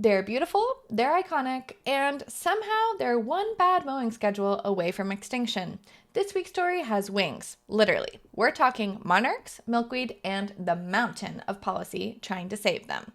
They're beautiful, they're iconic, and somehow they're one bad mowing schedule away from extinction. This week's story has wings, literally. We're talking monarchs, milkweed, and the mountain of policy trying to save them.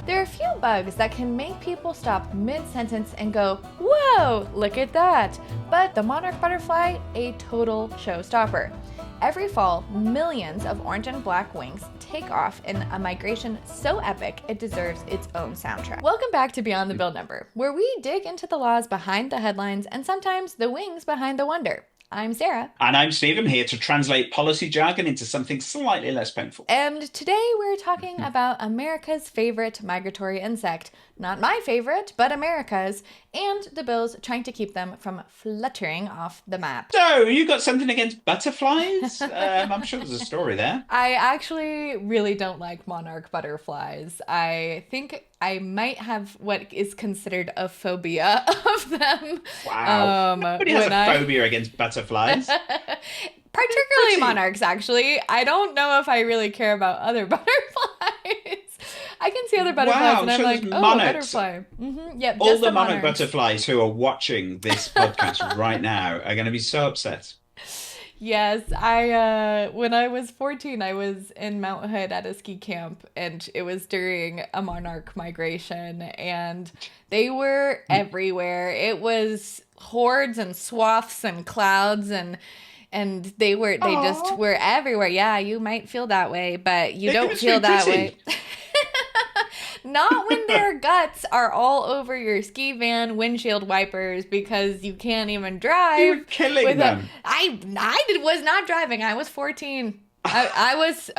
There are a few bugs that can make people stop mid-sentence and go, whoa, look at that. But the monarch butterfly, a total showstopper. Every fall, millions of orange and black wings take off in a migration so epic it deserves its own soundtrack. Welcome back to Beyond the Bill Number, where we dig into the laws behind the headlines and sometimes the wings behind the wonder. I'm Sarah. And I'm Stephen, here to translate policy jargon into something slightly less painful. And today we're talking about America's favorite migratory insect. Not my favorite, but America's, and the bills trying to keep them from fluttering off the map. So, you got something against butterflies? I'm sure there's a story there. I actually really don't like monarch butterflies. I think I might have what is considered a phobia of them. Wow. Nobody has a phobia against butterflies. Particularly monarchs, actually. I don't know if I really care about other butterflies. I can see other butterflies and I'm like, oh, monarchs. a butterfly. Yep, all the monarch butterflies who are watching this podcast right now are going to be so upset. Yes, when I was 14, I was in Mount Hood at a ski camp, and it was during a monarch migration, and they were everywhere. It was hordes and swaths and clouds and they just were everywhere. Yeah, you might feel that way, but you don't feel that way. Not when their guts are all over your ski van windshield wipers because you can't even drive. You were killing them. I was not driving. I was 14. I was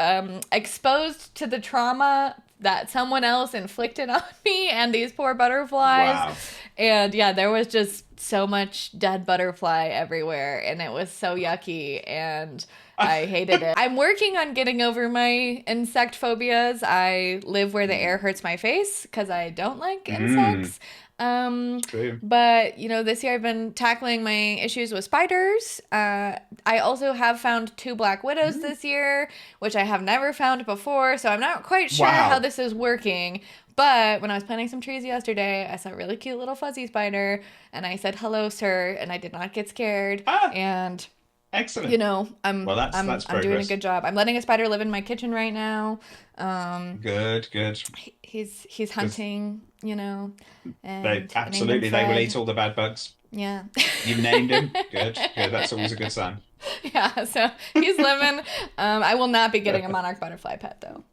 exposed to the trauma that someone else inflicted on me and these poor butterflies. Wow. And yeah, there was just so much dead butterfly everywhere, and it was so yucky, and I hated it. I'm working on getting over my insect phobias. I live where the air hurts my face because I don't like insects. True. But, this year I've been tackling my issues with spiders. I also have found 2 black widows this year, which I have never found before, so I'm not quite sure how this is working. But when I was planting some trees yesterday, I saw a really cute little fuzzy spider, and I said, hello, sir, and I did not get scared. And excellent. I'm doing a good job. I'm letting a spider live in my kitchen right now. Good. He's hunting, and they will eat all the bad bugs. Yeah. You named him. Good. That's always a good sign. Yeah, so he's living. I will not be getting a monarch butterfly pet, though.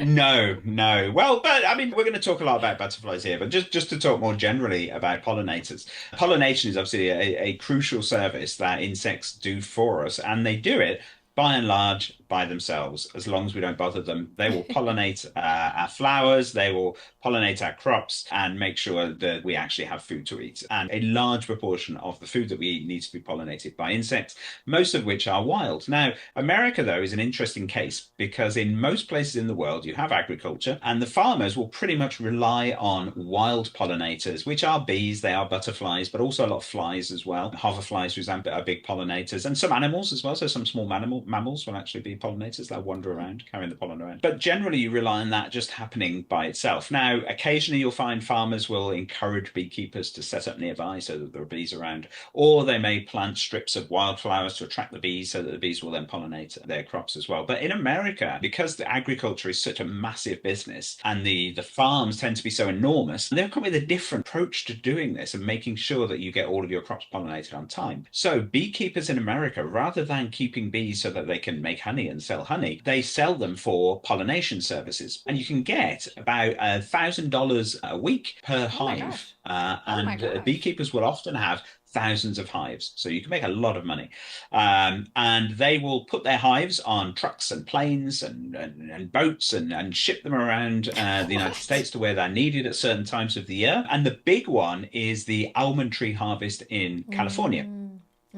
No. Well, but I mean, we're going to talk a lot about butterflies here, but just to talk more generally about pollinators. Pollination is obviously a crucial service that insects do for us, and they do it by and large by themselves. As long as we don't bother them, they will pollinate our flowers, they will pollinate our crops, and make sure that we actually have food to eat. And a large proportion of the food that we eat needs to be pollinated by insects, most of which are wild. Now, America, though, is an interesting case because in most places in the world, you have agriculture, and the farmers will pretty much rely on wild pollinators, which are bees, they are butterflies, but also a lot of flies as well. Hoverflies, for example, are big pollinators, and some animals as well. So some small mammals will actually be pollinators. They'll wander around, carrying the pollen around. But generally, you rely on that just happening by itself. Now, occasionally you'll find farmers will encourage beekeepers to set up nearby so that there are bees around, or they may plant strips of wildflowers to attract the bees so that the bees will then pollinate their crops as well. But in America, because the agriculture is such a massive business and the farms tend to be so enormous, they've come with a different approach to doing this and making sure that you get all of your crops pollinated on time. So beekeepers in America, rather than keeping bees so that they can make honey and sell honey, they sell them for pollination services. And you can get about $1,000 a week per hive. And beekeepers will often have thousands of hives. So you can make a lot of money. And they will put their hives on trucks and planes and boats and ship them around the United States to where they're needed at certain times of the year. And the big one is the almond tree harvest in California.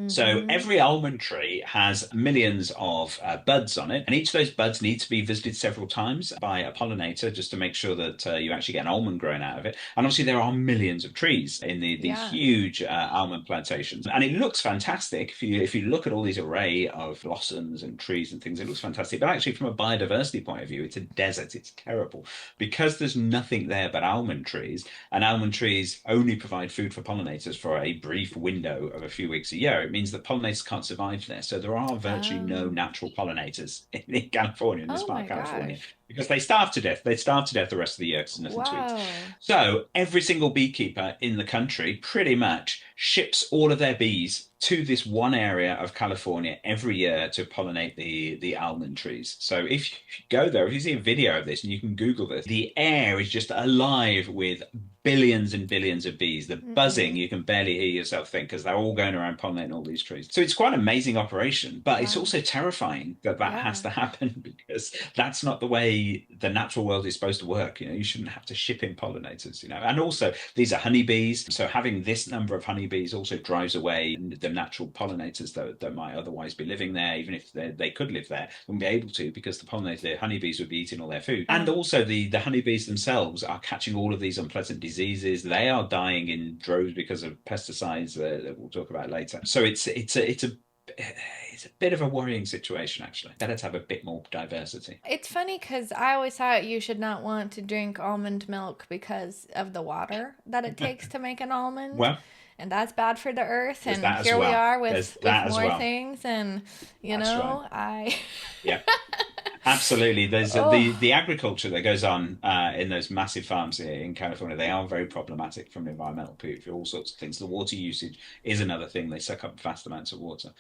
So Mm-hmm. every almond tree has millions of buds on it, and each of those buds need to be visited several times by a pollinator just to make sure that you actually get an almond grown out of it. And obviously, there are millions of trees in these Yeah. huge almond plantations, and it looks fantastic. If you look at all these array of blossoms and trees and things, it looks fantastic. But actually, from a biodiversity point of view, it's a desert. It's terrible because there's nothing there but almond trees, and almond trees only provide food for pollinators for a brief window of a few weeks a year. It means that pollinators can't survive there. So there are virtually no Um, natural pollinators in California, in this oh part my of California, gosh. because they starve to death. They starve to death the rest of the year because there's nothing to eat. Wow. So every single beekeeper in the country pretty much ships all of their bees to this one area of California every year to pollinate the almond trees. So if you go there, if you see a video of this and you can Google this, the air is just alive with billions and billions of bees. The buzzing, Mm-hmm. you can barely hear yourself think because they're all going around pollinating all these trees. So it's quite an amazing operation, but it's Wow. also terrifying that that has Yeah. to happen because that's not the way the natural world is supposed to work. You shouldn't have to ship in pollinators. And also these are honeybees. So having this number of honeybees also drives away the natural pollinators that might otherwise be living there, even if they could live there, wouldn't be able to because the honeybees would be eating all their food. And Yeah. also the honeybees themselves are catching all of these unpleasant diseases. They are dying in droves because of pesticides that we'll talk about later. So it's a bit of a worrying situation, actually. Better to have a bit more diversity. It's funny because I always thought you should not want to drink almond milk because of the water that it takes to make an almond. Well, And that's bad for the earth. there's And that as here we well. are There's with that as more well. things. And, That's right. I. Yeah. Absolutely. There's Oh, the agriculture that goes on in those massive farms here in California. They are very problematic from an environmental point of view, all sorts of things. The water usage is another thing. They suck up vast amounts of water.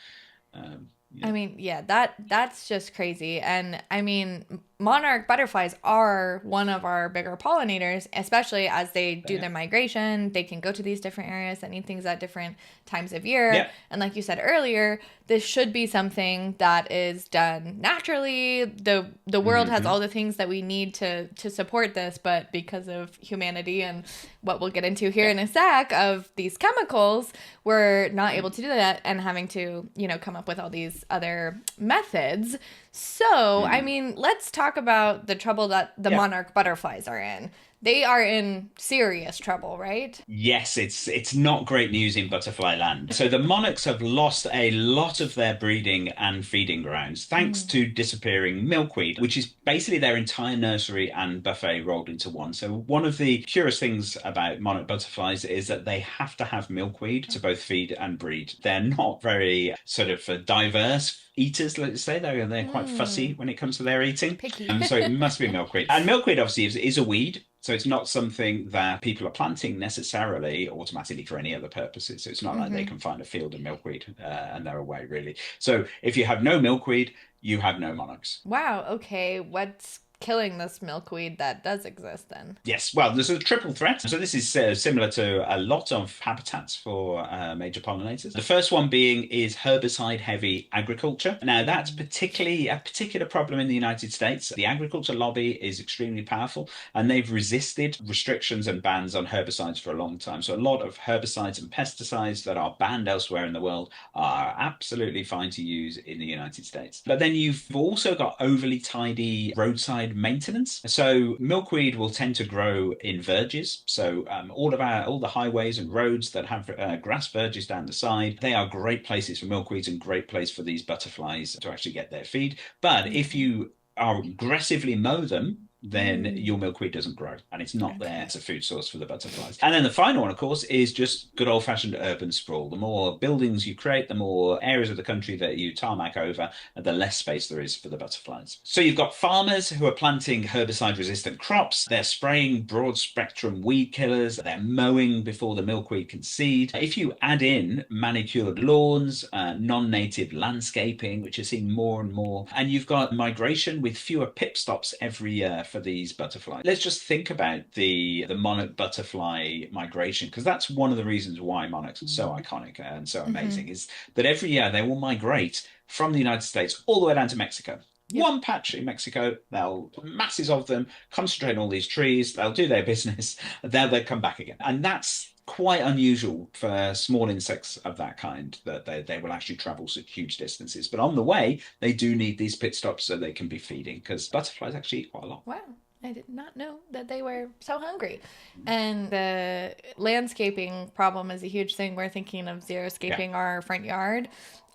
I Yeah. mean, yeah, that's just crazy. And I mean, monarch butterflies are one of our bigger pollinators, especially as they do Yeah. their migration. They can go to these different areas that need things at different times of year. Yeah. And like you said earlier, this should be something that is done naturally. The world has Hmm. all the things that we need to support this, but because of humanity and what we'll get into here Yeah. in a sec of these chemicals, we're not able to do that and having to, come up with all these other methods. So, I Hmm. mean, let's talk about the trouble that the Yeah. monarch butterflies are in. They are in serious trouble, right? Yes, it's not great news in butterfly land. So the monarchs have lost a lot of their breeding and feeding grounds thanks Mm. to disappearing milkweed, which is basically their entire nursery and buffet rolled into one. So one of the curious things about monarch butterflies is that they have to have milkweed to both feed and breed. They're not very sort of diverse eaters, let's say. They're quite fussy Mm. when it comes to their eating. Picky. So it must be milkweed. And milkweed obviously is a weed. So it's not something that people are planting necessarily automatically for any other purposes. So it's not like they Hmm. can find a field of milkweed and they're away, really. So if you have no milkweed, you have no monarchs. Wow, okay. What's killing this milkweed that does exist then? Yes, well, there's a triple threat. So this is similar to a lot of habitats for major pollinators. The first one being is herbicide-heavy agriculture. Now, that's particularly a particular problem in the United States. The agriculture lobby is extremely powerful, and they've resisted restrictions and bans on herbicides for a long time. So a lot of herbicides and pesticides that are banned elsewhere in the world are absolutely fine to use in the United States. But then you've also got overly tidy roadside maintenance. So milkweed will tend to grow in verges. So all the highways and roads that have grass verges down the side, they are great places for milkweeds and great place for these butterflies to actually get their feed. But if Okay. you are aggressively mow them, then Mm, your milkweed doesn't grow and it's not there okay. as a food source for the butterflies. And then the final one, of course, is just good old-fashioned urban sprawl. The more buildings you create, the more areas of the country that you tarmac over, the less space there is for the butterflies. So you've got farmers who are planting herbicide-resistant crops. They're spraying broad-spectrum weed killers. They're mowing before the milkweed can seed. If you add in manicured lawns, non-native landscaping, which is seen more and more, and you've got migration with fewer pit stops every year for these butterflies. Let's just think about the monarch butterfly migration, because that's one of the reasons why monarchs are so iconic and so Mm-hmm. amazing, is that every year they will migrate from the United States all the way down to Mexico. Yep. One patch in Mexico, they'll masses of them concentrate on all these trees, they'll do their business, then they'll come back again. And that's quite unusual for small insects of that kind that they will actually travel such huge distances. But on the way, they do need these pit stops so they can be feeding because butterflies actually eat quite a lot. Wow. I did not know that they were so hungry. And the landscaping problem is a huge thing. We're thinking of xeriscaping our front yard.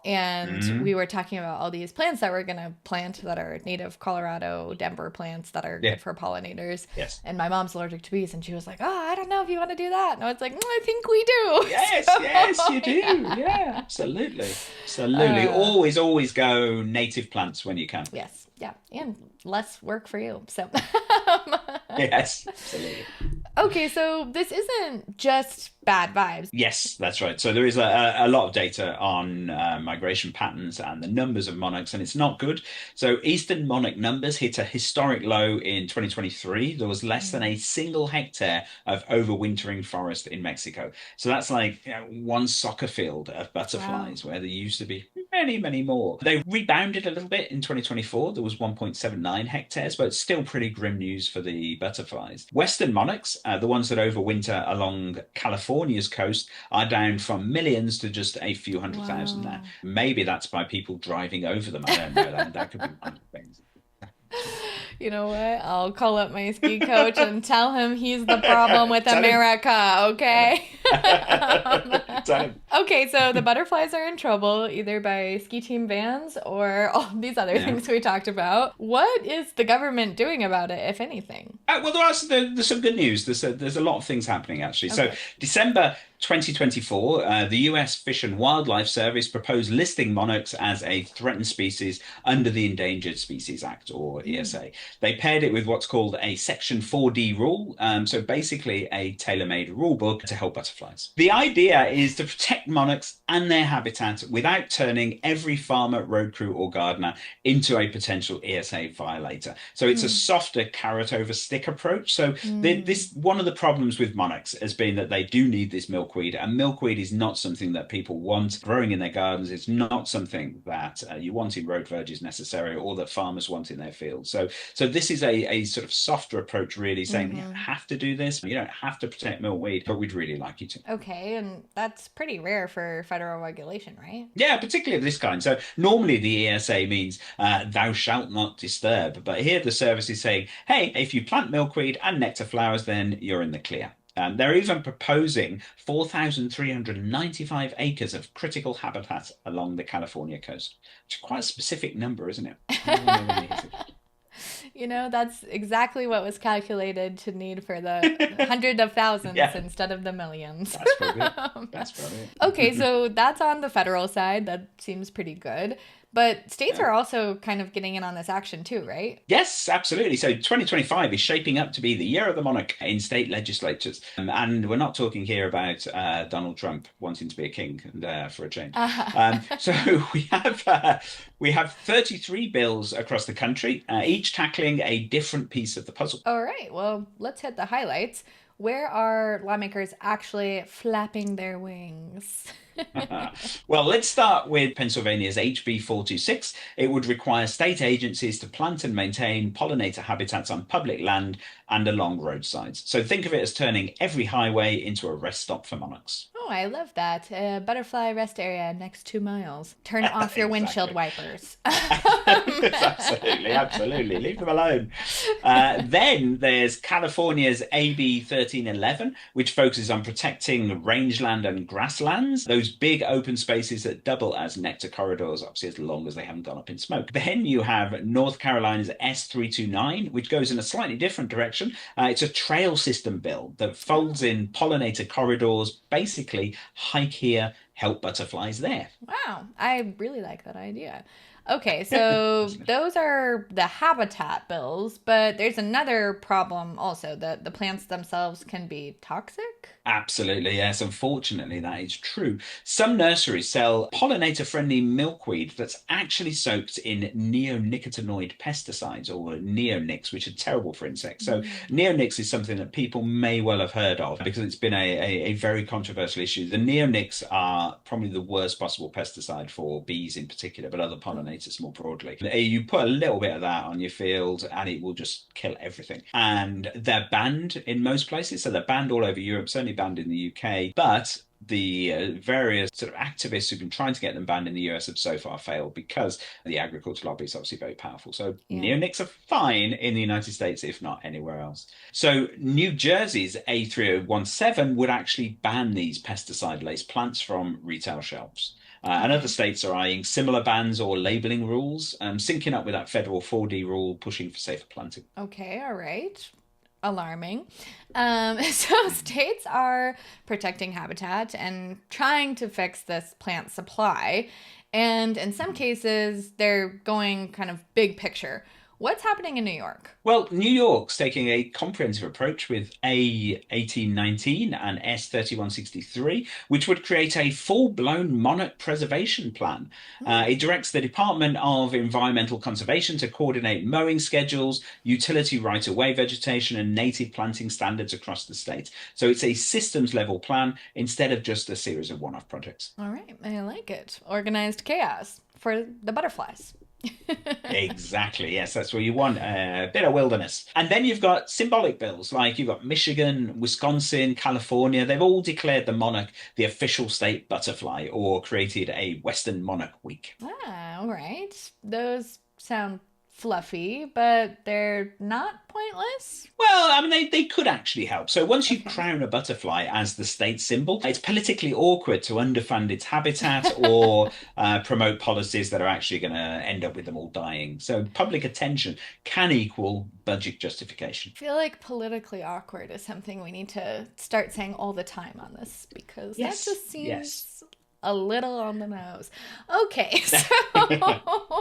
And we were talking about all these plants that we're going to plant that are native Colorado, Denver plants that are good for pollinators. Yes. And my mom's allergic to bees. And she was like, oh, I don't know if you want to do that. And I was like, I think we do. Yes, yes, you do. Yeah, absolutely. Absolutely. Always go native plants when you can. Yes. Yeah. And less work for you. So. Yes, absolutely. Okay, so this isn't just bad vibes. Yes, that's right. So there is a lot of data on migration patterns and the numbers of monarchs, and it's not good. So eastern monarch numbers hit a historic low in 2023. There was less than a single hectare of overwintering forest in Mexico. So that's like one soccer field of butterflies where there used to be many, many more. They rebounded a little bit in 2024. There was 1.79 hectares, but it's still pretty grim news for the butterflies. Western monarchs, the ones that overwinter along California's coast, are down from millions to just a few hundred thousand now. Maybe that's by people driving over them. I don't know. That could be one of the things. You know what? I'll call up my ski coach and tell him he's the problem with America, okay? Okay, so the butterflies are in trouble either by ski team bans or all these other things we talked about. What is the government doing about it, if anything? Well, there's some good news. There's a lot of things happening, actually. Okay. So December 2024, the US Fish and Wildlife Service proposed listing monarchs as a threatened species under the Endangered Species Act, or ESA. They paired it with what's called a Section 4D rule, so basically a tailor-made rule book to help butterflies. The idea is to protect monarchs and their habitat without turning every farmer, road crew, or gardener into a potential ESA violator. So it's a softer carrot over stick approach. So this one of the problems with monarchs has been that they do need this milkweed, and milkweed is not something that people want growing in their gardens. It's not something that you want in road verges necessarily, or that farmers want in their fields. So this is a sort of softer approach, really saying you don't have to do this, you don't have to protect milkweed, but we'd really like you to. Okay, and that's pretty rare for federal regulation, right? Yeah, particularly of this kind. So normally the ESA means thou shalt not disturb, but here the service is saying, hey, if you plant milkweed and nectar flowers, then you're in the clear. They're even proposing 4,395 acres of critical habitat along the California coast, which is quite a specific number, isn't it? You know, that's exactly what was calculated to need for the hundreds of thousands instead of the millions. That's brilliant. That's brilliant. Okay, so that's on the federal side. That seems pretty good. But states are also kind of getting in on this action too, right? Yes, absolutely. So 2025 is shaping up to be the year of the monarch in state legislatures. And we're not talking here about Donald Trump wanting to be a king for a change. So we have 33 bills across the country, each tackling a different piece of the puzzle. All right. Well, let's hit the highlights. Where are lawmakers actually flapping their wings? Well, let's start with Pennsylvania's HB 426. It would require state agencies to plant and maintain pollinator habitats on public land and along roadsides. So think of it as turning every highway into a rest stop for monarchs. Oh, I love that. Butterfly rest area next 2 miles. Turn off your windshield wipers. Absolutely. Leave them alone. Then there's California's AB 1311, which focuses on protecting rangeland and grasslands, those big open spaces that double as nectar corridors, obviously as long as they haven't gone up in smoke. Then you have North Carolina's S329, which goes in a slightly different direction. It's a trail system bill that folds in pollinator corridors, basically hike here, help butterflies there. Wow, I really like that idea. Okay, so those are the habitat bills, but there's another problem also, that the plants themselves can be toxic? Absolutely, yes. Unfortunately, that is true. Some nurseries sell pollinator-friendly milkweed that's actually soaked in neonicotinoid pesticides, or neonics, which are terrible for insects. So neonics is something that people may well have heard of because it's been a very controversial issue. The neonics are probably the worst possible pesticide for bees in particular, but other pollinators more broadly. You put a little bit of that on your field and it will just kill everything. And they're banned in most places. So they're banned all over Europe, certainly banned in the UK, but the various sort of activists who've been trying to get them banned in the US have so far failed because the agriculture lobby is obviously very powerful. So neonics are fine in the United States, if not anywhere else. So New Jersey's A3017 would actually ban these pesticide-laced plants from retail shelves. And other states are eyeing similar bans or labeling rules, syncing up with that federal 4D rule pushing for safer planting. Okay, all right. Alarming. So states are protecting habitat and trying to fix this plant supply. And in some cases, they're going kind of big picture. What's happening in New York? Well, New York's taking a comprehensive approach with A1819 and S3163, which would create a full-blown monarch preservation plan. It directs the Department of Environmental Conservation to coordinate mowing schedules, utility right-of-way vegetation, and native planting standards across the state. So it's a systems-level plan instead of just a series of one-off projects. All right, I like it. Organized chaos for the butterflies. Exactly. Yes, that's what you want. A bit of wilderness. And then you've got symbolic bills, like you've got Michigan, Wisconsin, California. They've all declared the monarch the official state butterfly or created a Western Monarch Week. All right. Those sound fluffy, but they're not pointless. Well, I mean, they could actually help. So once you crown a butterfly as the state symbol, it's politically awkward to underfund its habitat or promote policies that are actually going to end up with them all dying. So public attention can equal budget justification. I feel like politically awkward is something we need to start saying all the time on this, because that just seems a little on the nose. Okay, so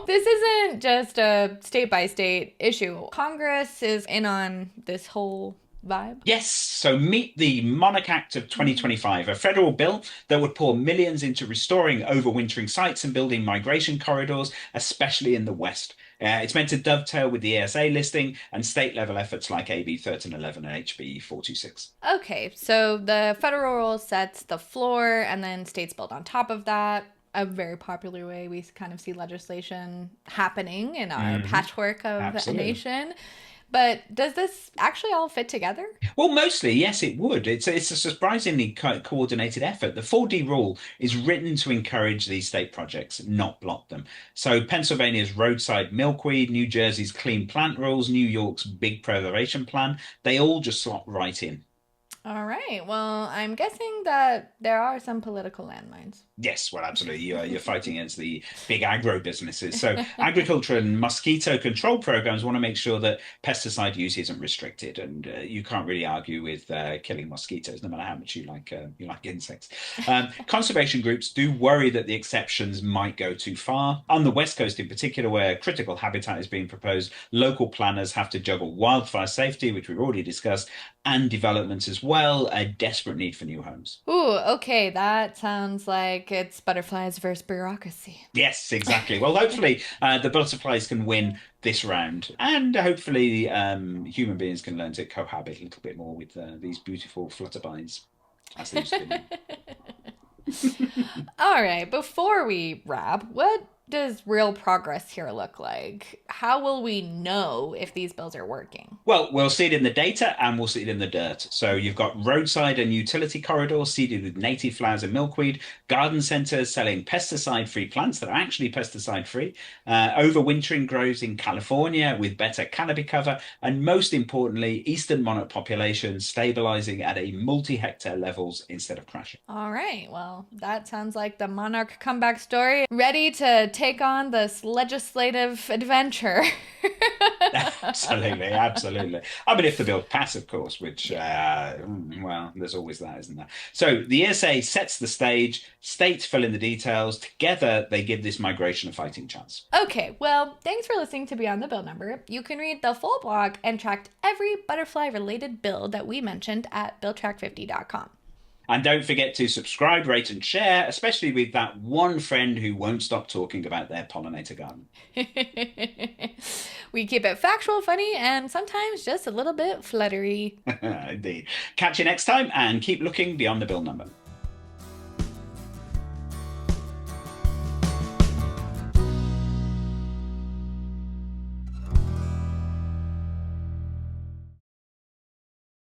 this isn't just a state-by-state issue. Congress is in on this whole vibe. Yes, so meet the Monarch Act of 2025, a federal bill that would pour millions into restoring overwintering sites and building migration corridors, especially in the West. It's meant to dovetail with the ESA listing and state-level efforts like AB 1311 and HB 426. Okay, so the federal rule sets the floor, and then states build on top of that. A very popular way we kind of see legislation happening in our patchwork of a nation. But does this actually all fit together? Well, mostly, yes, it would. It's a surprisingly coordinated effort. The 4D rule is written to encourage these state projects, not block them. So Pennsylvania's roadside milkweed, New Jersey's clean plant rules, New York's big preservation plan, they all just slot right in. All right. Well, I'm guessing that there are some political landmines. Yes, well, absolutely. You're fighting against the big agro businesses. So agriculture and mosquito control programs want to make sure that pesticide use isn't restricted. And you can't really argue with killing mosquitoes, no matter how much you like insects. Conservation groups do worry that the exceptions might go too far. On the West Coast in particular, where critical habitat is being proposed, local planners have to juggle wildfire safety, which we've already discussed, and development as well, a desperate need for new homes. Ooh, okay. That sounds like it's butterflies versus bureaucracy. Yes, exactly. Well, hopefully the butterflies can win this round, and hopefully human beings can learn to cohabit a little bit more with these beautiful flutterbys, as they used to be. All right, before we wrap, what does real progress here look like? How will we know if these bills are working? Well, we'll see it in the data and we'll see it in the dirt. So you've got roadside and utility corridors seeded with native flowers and milkweed, garden centers selling pesticide-free plants that are actually pesticide-free, overwintering groves in California with better canopy cover, and most importantly, eastern monarch populations stabilizing at a multi-hectare levels instead of crashing. All right, well, that sounds like the monarch comeback story. Ready to take on this legislative adventure. Absolutely, absolutely. I mean, if the bill pass, of course, which, well, there's always that, isn't there? So the ESA sets the stage, states fill in the details. Together, they give this migration a fighting chance. Okay, well, thanks for listening to Beyond the Bill Number. You can read the full blog and track every butterfly-related bill that we mentioned at BillTrack50.com. And don't forget to subscribe, rate, and share, especially with that one friend who won't stop talking about their pollinator garden. We keep it factual, funny, and sometimes just a little bit fluttery. Indeed. Catch you next time and keep looking beyond the bill number.